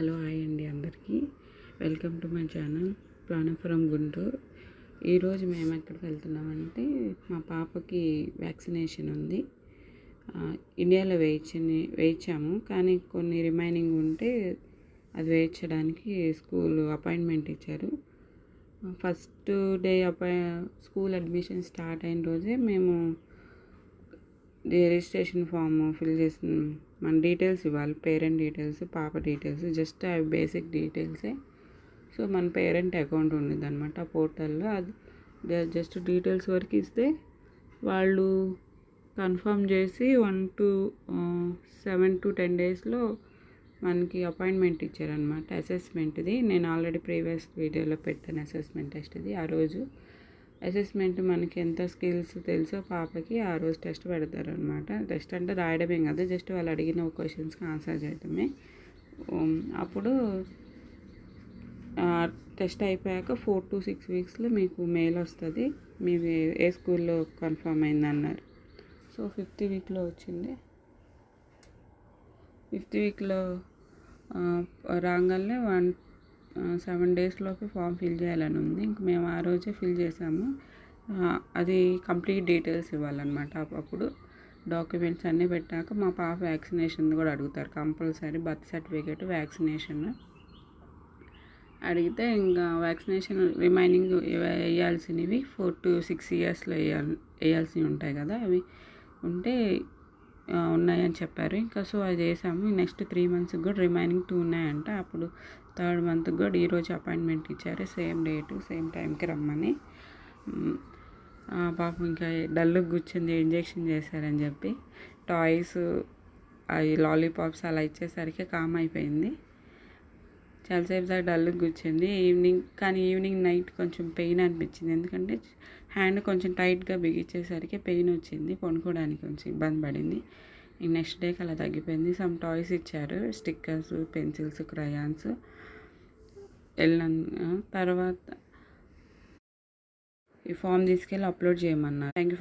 Hello hi అండి అందరికీ. Welcome to my channel ప్రాణం ఫ్రమ్ గుంటూరు. ఈరోజు మేము ఎక్కడికి వెళ్తున్నామంటే మా పాపకి వ్యాక్సినేషన్ ఉంది. ఇండియాలో వేయించాము, కానీ కొన్ని రిమైనింగ్ ఉంటే అది వేయించడానికి స్కూల్ అపాయింట్మెంట్ ఇచ్చారు. First day school admission start అయిన రోజే మేము రిజిస్ట్రేషన్ ఫామ్ ఫిల్ చేసిన మన డీటెయిల్స్ ఇవ్వాలి. పేరెంట్ డీటెయిల్స్, పాప డీటెయిల్స్, జస్ట్ అవి బేసిక్ డీటెయిల్సే. సో మన పేరెంట్ అకౌంట్ ఉండేది అనమాట ఆ పోర్టల్లో. అది జస్ట్ డీటెయిల్స్ వరకు ఇస్తే వాళ్ళు కన్ఫర్మ్ చేసి 7 to 10 డేస్లో మనకి అపాయింట్మెంట్ ఇచ్చారనమాట. అసెస్మెంట్ది నేను ఆల్రెడీ ప్రీవియస్ వీడియోలో పెట్టాను. అసెస్మెంట్ టెస్ట్ ఇది. ఆ రోజు అసెస్మెంట్ మనకి ఎంత స్కిల్స్ తెలుసో పాపకి ఆ రోజు టెస్ట్ పెడతారనమాట. టెస్ట్ అంటే రాయడమే కాదు, జస్ట్ వాళ్ళు అడిగిన క్వశ్చన్స్కి ఆన్సర్ చేయడమే. అప్పుడు టెస్ట్ అయిపోయాక 4 to 6 వీక్స్లో మీకు మెయిల్ వస్తుంది, మీరు ఏ స్కూల్లో కన్ఫర్మ్ అయిందన్నారు. సో 5th వీక్లో వచ్చింది. 5th వీక్లో రాగానే 7 డేస్లోకి ఫామ్ ఫిల్ చేయాలని ఉంది. ఇంక మేము ఆ రోజే ఫిల్ చేసాము. అది కంప్లీట్ డీటెయిల్స్ ఇవ్వాలన్నమాట. అప్పుడు డాక్యుమెంట్స్ అన్నీ పెట్టాక మా పాప వ్యాక్సినేషన్ కూడా అడుగుతారు కంపల్సరీ. బర్త్ సర్టిఫికేట్, వ్యాక్సినేషన్ అడిగితే ఇంకా వ్యాక్సినేషన్ రిమైనింగ్ వేయాల్సినవి 4 to 6 ఇయర్స్లో వేయాల్సినవి ఉంటాయి కదా, అవి ఉంటే ఉన్నాయని చెప్పారు. ఇంకా సో అది వేసాము. నెక్స్ట్ 3 months కూడా రిమైనింగ్ 2 ఉన్నాయంట. అప్పుడు 3rd month కూడా ఈరోజు అపాయింట్మెంట్ ఇచ్చారు. సేమ్ డేటు సేమ్ టైంకి రమ్మని. పాపం ఇంకా డల్లుకి కూర్చుంది, ఇంజెక్షన్ చేశారని చెప్పి. టాయ్స్, అవి లాలీపాప్స్ అలా ఇచ్చేసరికి కామ్ అయిపోయింది. చాలాసేపు దాకా డల్లుకి కూర్చుంది. ఈవినింగ్ నైట్ కొంచెం పెయిన్ అనిపించింది, ఎందుకంటే హ్యాండ్ కొంచెం టైట్గా బిగించేసరికి పెయిన్ వచ్చింది. పడుకోవడానికి కొంచెం ఇబ్బంది పడింది. నెక్స్ట్ డేకి అలా తగ్గిపోయింది. సమ్ టాయ్స్ ఇచ్చారు, స్టిక్కర్స్, పెన్సిల్స్, క్రయాన్స్. తర్వాత ఈ ఫామ్ తీసుకెళ్ళి అప్లోడ్ చేయమన్నారు. Thank you for